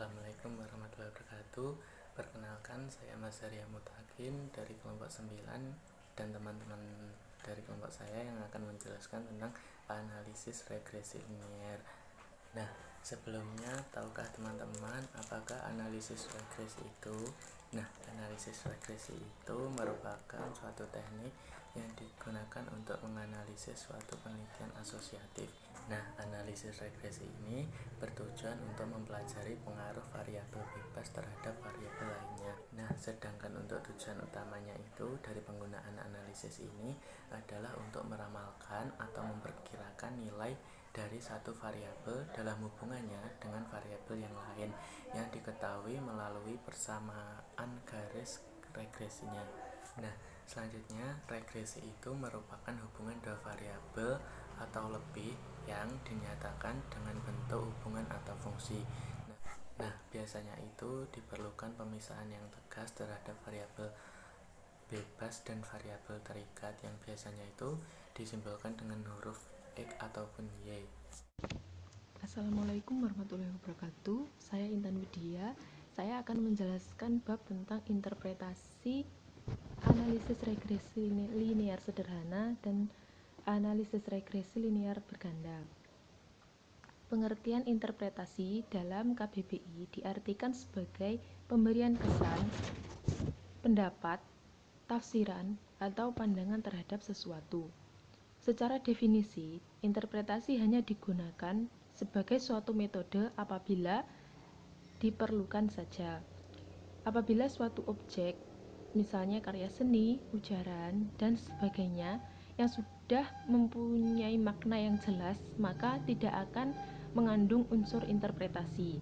Assalamualaikum warahmatullahi wabarakatuh. Perkenalkan, saya Mas Arya Mutakin dari kelompok 9 dan teman-teman dari kelompok saya yang akan menjelaskan tentang analisis regresi linier. Nah, sebelumnya tahukah teman-teman apakah analisis regresi itu? Nah, analisis regresi itu merupakan suatu teknik yang digunakan untuk menganalisis suatu penelitian asosiatif. Nah, analisis regresi ini bertujuan untuk mempelajari pengaruh variabel bebas terhadap variabel lainnya. Nah, sedangkan untuk tujuan utamanya itu dari penggunaan analisis ini adalah untuk meramalkan atau memperkirakan nilai dari satu variabel dalam hubungannya dengan variabel yang lain yang diketahui melalui persamaan garis regresinya. Nah, selanjutnya regresi itu merupakan hubungan dua variabel atau lebih yang dinyatakan dengan bentuk hubungan atau fungsi. Nah, biasanya itu diperlukan pemisahan yang tegas terhadap variabel bebas dan variabel terikat yang biasanya itu disimbolkan dengan huruf X ataupun Y. Assalamualaikum warahmatullahi wabarakatuh. Saya Intan Widya. Saya akan menjelaskan bab tentang interpretasi analisis regresi linier sederhana dan analisis regresi linier berganda. Pengertian interpretasi dalam KBBI diartikan sebagai pemberian kesan, pendapat, tafsiran, atau pandangan terhadap sesuatu. Secara definisi, interpretasi hanya digunakan sebagai suatu metode apabila diperlukan saja. Apabila suatu objek, misalnya karya seni, ujaran, dan sebagainya, yang sudah mempunyai makna yang jelas, maka tidak akan mengandung unsur interpretasi.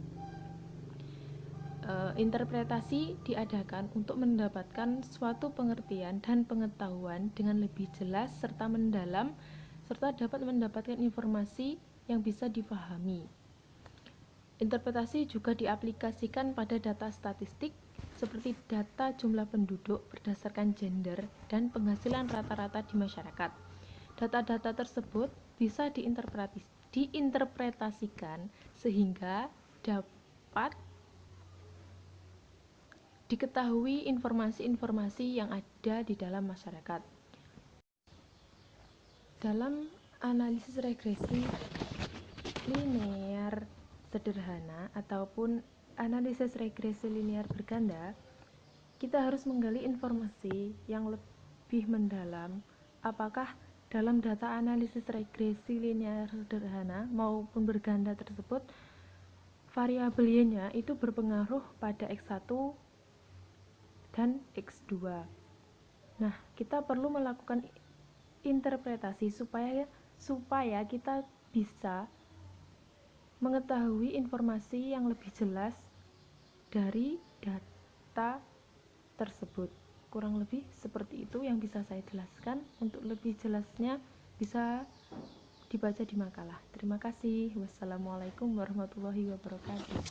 Interpretasi diadakan untuk mendapatkan suatu pengertian dan pengetahuan dengan lebih jelas serta mendalam, serta dapat mendapatkan informasi yang bisa difahami. Interpretasi juga diaplikasikan pada data statistik seperti data jumlah penduduk berdasarkan gender dan penghasilan rata-rata di masyarakat. Data-data tersebut bisa diinterpretasikan sehingga dapat diketahui informasi-informasi yang ada di dalam masyarakat. Dalam analisis regresi linier sederhana ataupun analisis regresi linier berganda, kita harus menggali informasi yang lebih mendalam apakah dalam data analisis regresi linier sederhana maupun berganda tersebut variabel Y-nya itu berpengaruh pada X1 dan X2. Nah, kita perlu melakukan interpretasi supaya kita bisa mengetahui informasi yang lebih jelas dari data tersebut. Kurang lebih seperti itu yang bisa saya jelaskan. Untuk lebih jelasnya bisa dibaca di makalah. Terima kasih. Wassalamualaikum warahmatullahi wabarakatuh.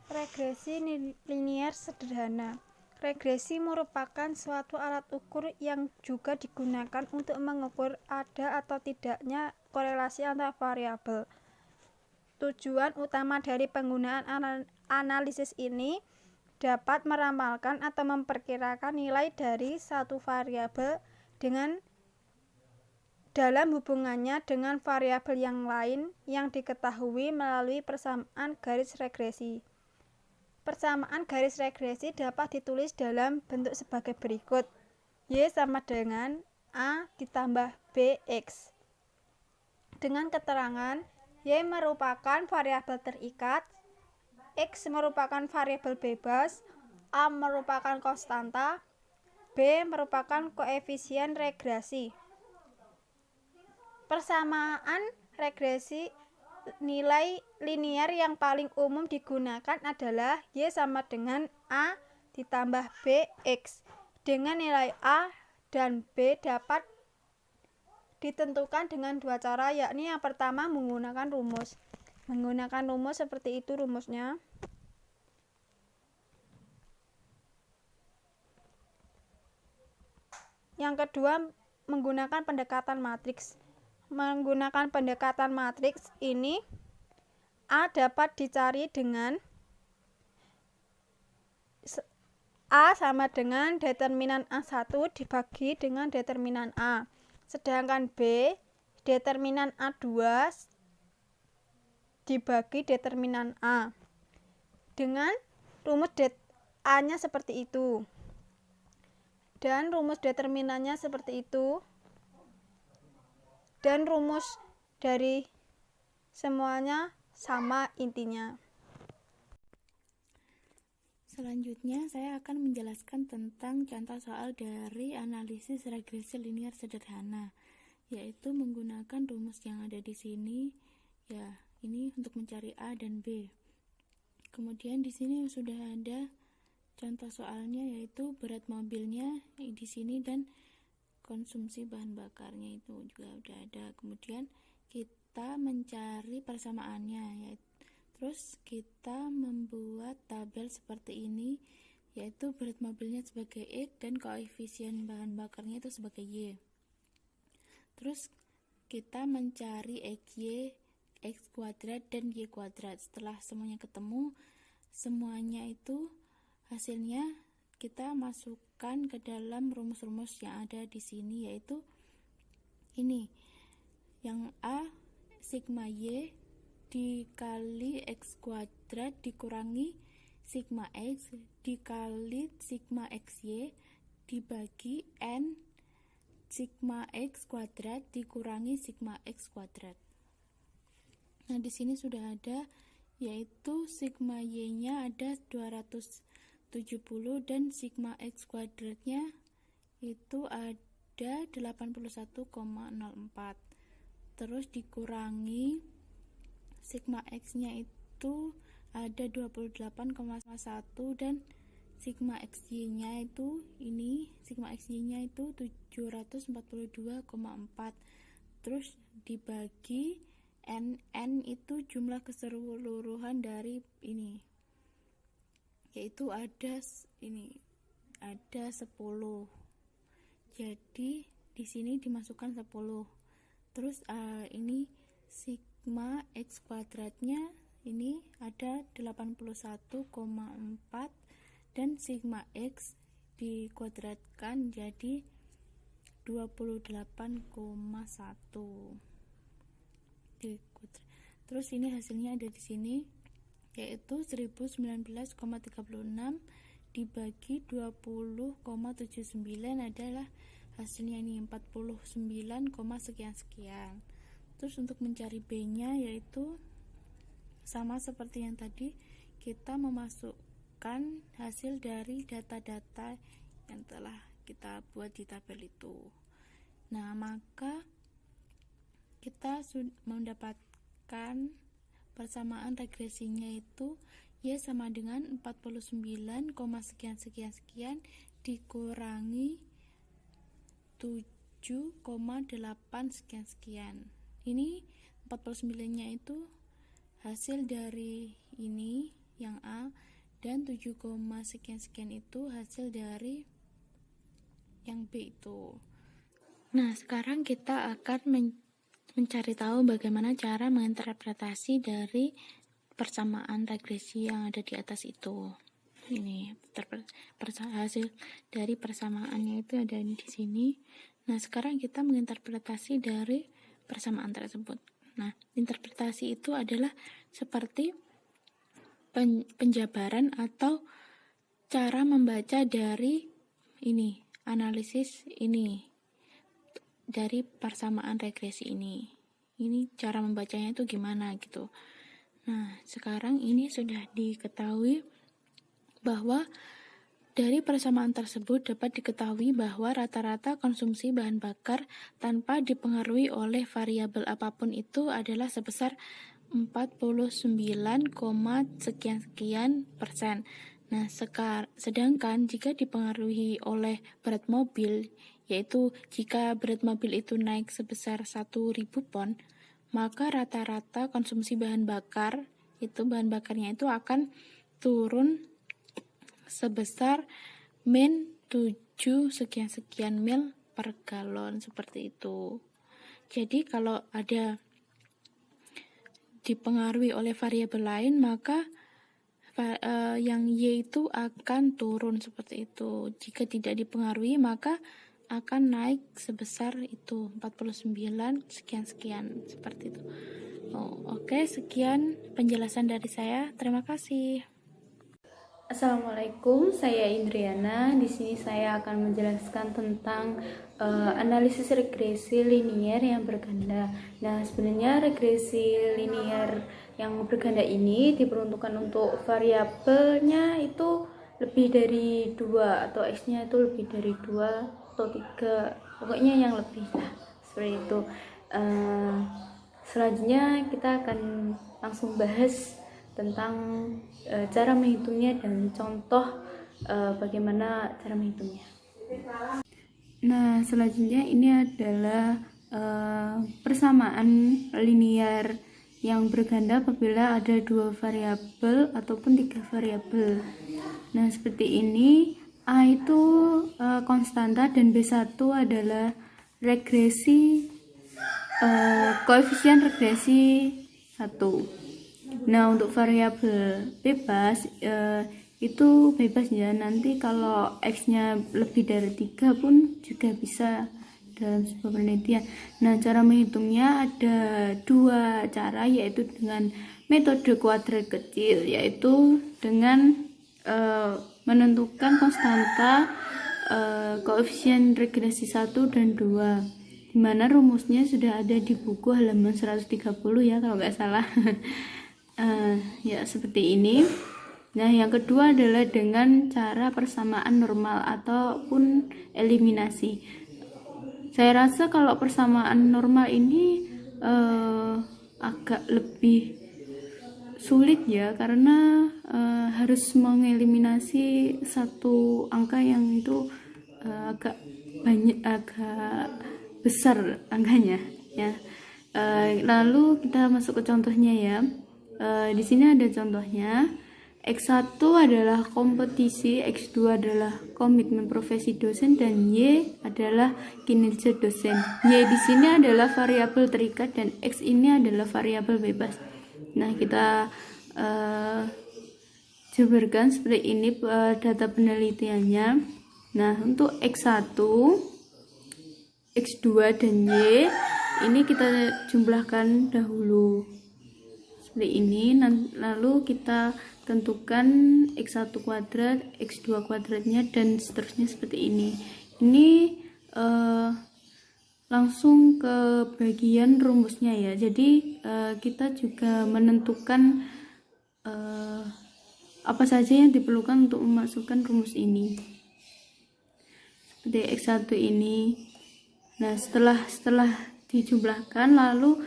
Regresi linier sederhana. Regresi merupakan suatu alat ukur yang juga digunakan untuk mengukur ada atau tidaknya korelasi antar variabel. Tujuan utama dari penggunaan analisis ini dapat meramalkan atau memperkirakan nilai dari satu variabel dalam hubungannya dengan variabel yang lain yang diketahui melalui persamaan garis regresi. Persamaan garis regresi dapat ditulis dalam bentuk sebagai berikut. Y sama dengan A ditambah BX. Dengan keterangan Y merupakan variabel terikat, X merupakan variabel bebas, A merupakan konstanta, B merupakan koefisien regresi. Persamaan regresi nilai linier yang paling umum digunakan adalah Y sama dengan A ditambah BX, dengan nilai A dan B dapat ditentukan dengan dua cara, yakni yang pertama menggunakan rumus. Menggunakan rumus seperti itu rumusnya. Yang kedua menggunakan pendekatan matriks. Menggunakan pendekatan matriks ini A dapat dicari dengan A sama dengan determinan A1 dibagi dengan determinan A. Sedangkan B, determinan A2 dibagi determinan A. Dengan rumus A-nya seperti itu. Dan rumus determinannya seperti itu. Dan rumus dari semuanya sama intinya. Selanjutnya, saya akan menjelaskan tentang contoh soal dari analisis regresi linear sederhana, yaitu menggunakan rumus yang ada di sini, ya, ini untuk mencari A dan B. Kemudian di sini sudah ada contoh soalnya, yaitu berat mobilnya di sini dan konsumsi bahan bakarnya itu juga udah ada. Kemudian kita mencari persamaannya, yaitu terus kita membuat tabel seperti ini, yaitu berat mobilnya sebagai X dan koefisien bahan bakarnya itu sebagai Y. Terus kita mencari XY, X kuadrat dan Y kuadrat. Setelah semuanya ketemu, semuanya itu hasilnya kita masukkan ke dalam rumus-rumus yang ada di sini, yaitu ini. Yang A sigma Y dikali X kuadrat dikurangi sigma X dikali sigma XY dibagi N sigma X kuadrat dikurangi sigma X kuadrat. Nah, di sini sudah ada, yaitu sigma Y-nya ada 270 dan sigma X kuadratnya itu ada 81,04. Terus dikurangi sigma X-nya itu ada 28,1 dan sigma XY-nya itu sigma XY-nya itu 742,4. Terus dibagi N itu jumlah keseluruhan dari ini, yaitu ada 10. Jadi di sini dimasukkan 10. Terus ini sigma X kuadratnya ini ada 81,4 dan sigma X dikuadratkan jadi 28,1. Terus ini hasilnya ada di sini, yaitu 1019,36 dibagi 20,79 adalah hasilnya ini 49, sekian. Terus untuk mencari B-nya, yaitu sama seperti yang tadi, kita memasukkan hasil dari data-data yang telah kita buat di tabel itu. Nah, maka kita sudah mendapatkan persamaan regresinya itu Y sama dengan 49, sekian dikurangi 7,8 sekian. Ini 49-nya itu hasil dari ini yang A, dan 7, sekian itu hasil dari yang B itu. Nah, sekarang kita akan mencari tahu bagaimana cara menginterpretasi dari persamaan regresi yang ada di atas itu. Ini hasil dari persamaannya itu ada di sini. Nah, sekarang kita menginterpretasi dari persamaan tersebut. Nah, interpretasi itu adalah seperti penjabaran atau cara membaca dari ini, analisis ini, dari persamaan regresi ini. Ini cara membacanya itu gimana gitu. Nah, sekarang ini sudah diketahui bahwa dari persamaan tersebut dapat diketahui bahwa rata-rata konsumsi bahan bakar tanpa dipengaruhi oleh variabel apapun itu adalah sebesar 49, sekian persen. Nah, sedangkan jika dipengaruhi oleh berat mobil, yaitu jika berat mobil itu naik sebesar 1.000 pon, maka rata-rata konsumsi bahan bakarnya itu akan turun sebesar min 7 sekian mil per galon, seperti itu. Jadi kalau ada dipengaruhi oleh variabel lain, maka yang Y itu akan turun seperti itu. Jika tidak dipengaruhi, maka akan naik sebesar itu 49 sekian-sekian seperti itu. Oke, sekian penjelasan dari saya. Terima kasih. Assalamualaikum, saya Indriana. Di sini saya akan menjelaskan tentang analisis regresi linier yang berganda. Nah, sebenarnya regresi linier yang berganda ini diperuntukkan untuk variabelnya itu lebih dari 2 atau X-nya itu lebih dari 2 atau 3, pokoknya yang lebih lah, seperti itu. Selanjutnya kita akan langsung bahas tentang cara menghitungnya dan contoh bagaimana cara menghitungnya. Nah, selanjutnya ini adalah persamaan linear yang berganda apabila ada 2 variabel ataupun 3 variabel. Nah, seperti ini. A itu konstanta dan B1 adalah regresi koefisien regresi 1. Nah, untuk variabel bebas itu bebas ya, nanti kalau X-nya lebih dari 3 pun juga bisa dalam sebuah penelitian. Nah, cara menghitungnya ada 2 cara, yaitu dengan metode kuadrat kecil, yaitu dengan menentukan konstanta koefisien regresi 1 dan 2, dimana rumusnya sudah ada di buku halaman 130 ya kalau nggak salah. Ya seperti ini. Nah, yang kedua adalah dengan cara persamaan normal ataupun eliminasi. Saya rasa kalau persamaan normal ini agak lebih sulit ya, karena harus mengeliminasi satu angka yang itu agak besar angkanya ya. Lalu kita masuk ke contohnya ya. Di sini ada contohnya. X1 adalah kompetisi, X2 adalah komitmen profesi dosen, dan Y adalah kinerja dosen. Y di sini adalah variabel terikat dan X ini adalah variabel bebas. Nah, kita jabarkan seperti ini data penelitiannya. Nah, untuk X1, X2 dan Y ini kita jumlahkan dahulu seperti ini. Lalu kita tentukan X1 kuadrat, X2 kuadratnya, dan seterusnya seperti ini. Ini langsung ke bagian rumusnya ya. Jadi kita juga menentukan apa saja yang diperlukan untuk memasukkan rumus ini. Seperti X1 ini. Nah, setelah dijumlahkan, lalu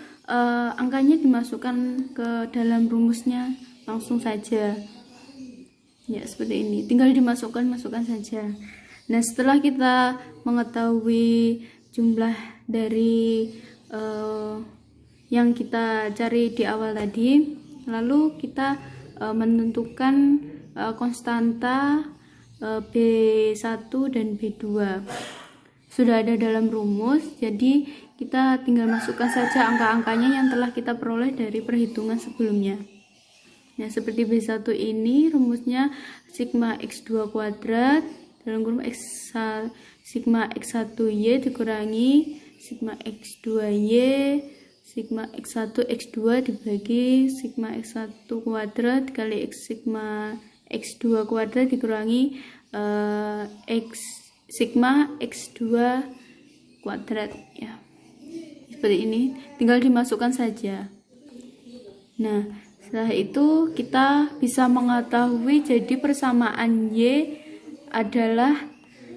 angkanya dimasukkan ke dalam rumusnya langsung saja. Ya, seperti ini. Tinggal masukkan saja. Nah, setelah kita mengetahui jumlah dari yang kita cari di awal tadi, lalu kita menentukan konstanta B1 dan B2. Sudah ada dalam rumus, jadi kita tinggal masukkan saja angka-angkanya yang telah kita peroleh dari perhitungan sebelumnya. Nah, seperti B1 ini rumusnya sigma X2 kuadrat dalam kurung sigma X1Y dikurangi sigma X2Y sigma X1 X2 dibagi sigma X1 kuadrat dikali sigma X2 kuadrat dikurangi sigma X2 kuadrat ya. Seperti ini, tinggal dimasukkan saja. Nah, setelah itu kita bisa mengetahui jadi persamaan Y adalah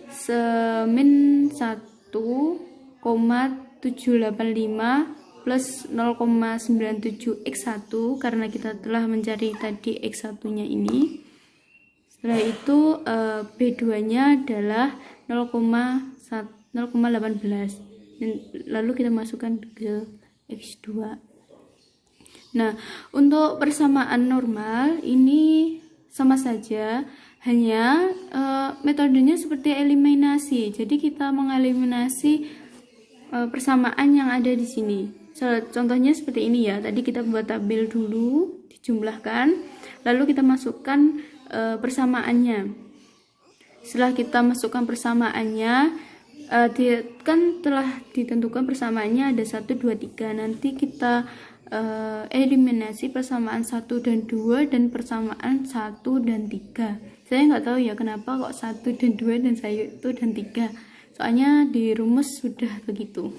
semin 1,785 plus 0,97 X1 karena kita telah mencari tadi X1 nya ini. Setelah itu B2 nya adalah 0,18, lalu kita masukkan ke X2. Nah, untuk persamaan normal ini sama saja, hanya metodenya seperti eliminasi. Jadi kita mengeliminasi persamaan yang ada di sini. Contohnya seperti ini ya. Tadi kita buat tabel dulu, dijumlahkan, lalu kita masukkan persamaannya. Setelah kita masukkan persamaannya, kan telah ditentukan persamaannya ada 1, 2, 3. Nanti kita eliminasi persamaan 1 dan 2 dan persamaan 1 dan 3. Saya nggak tahu ya kenapa kok 1 dan 2 dan 1 dan 3. Soalnya di rumus sudah begitu.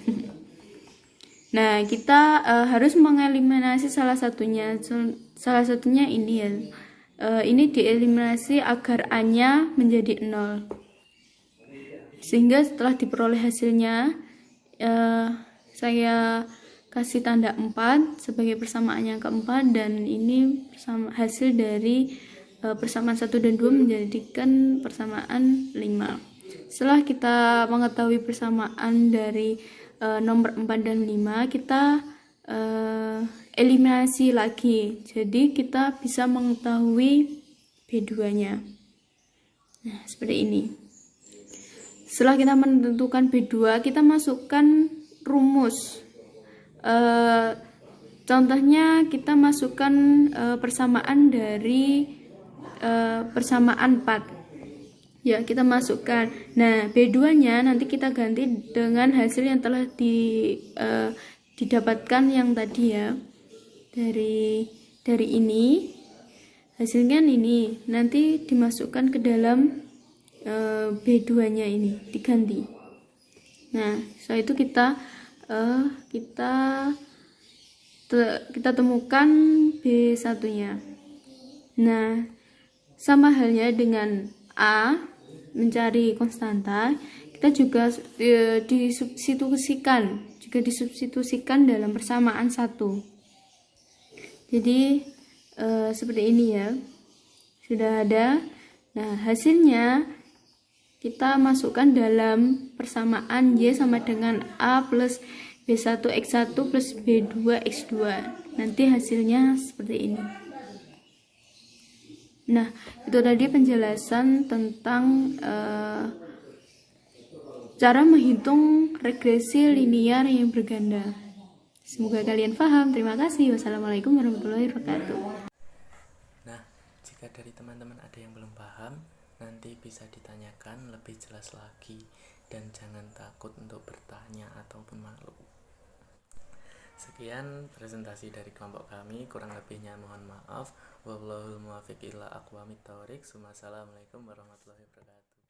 Nah, kita harus mengeliminasi salah satunya. Salah satunya ini ya. Ini dieliminasi agar A-nya menjadi 0. Sehingga setelah diperoleh hasilnya, saya kasih tanda 4 sebagai persamaan yang keempat, dan ini hasil dari persamaan 1 dan 2 menjadikan persamaan 5. Setelah kita mengetahui persamaan dari nomor 4 dan 5, kita eliminasi lagi. Jadi kita bisa mengetahui B2-nya. Nah, seperti ini. Setelah kita menentukan B2, kita masukkan rumus. Contohnya kita masukkan persamaan dari persamaan 4. Ya, kita masukkan. Nah, B2-nya nanti kita ganti dengan hasil yang telah didapatkan yang tadi ya. Dari ini. Hasilnya ini nanti dimasukkan ke dalam B2-nya ini, diganti. Nah, setelah itu kita temukan B1-nya. Nah, sama halnya dengan A mencari konstanta, kita juga disubstitusikan dalam persamaan 1. Jadi seperti ini ya, sudah ada. Nah, hasilnya kita masukkan dalam persamaan Y sama dengan A plus B1X1 plus B2X2. Nanti hasilnya seperti ini. Nah, itu tadi penjelasan tentang cara menghitung regresi linear yang berganda. Semoga kalian paham. Terima kasih. Wassalamualaikum warahmatullahi wabarakatuh. Nah, jika dari teman-teman ada yang belum paham, nanti bisa ditanyakan lebih jelas lagi, dan jangan takut untuk bertanya ataupun malu. Sekian presentasi dari kelompok kami, kurang lebihnya mohon maaf. Wallahul muwaffiq ila aqwamit thoriq. Wassalamualaikum warahmatullahi wabarakatuh.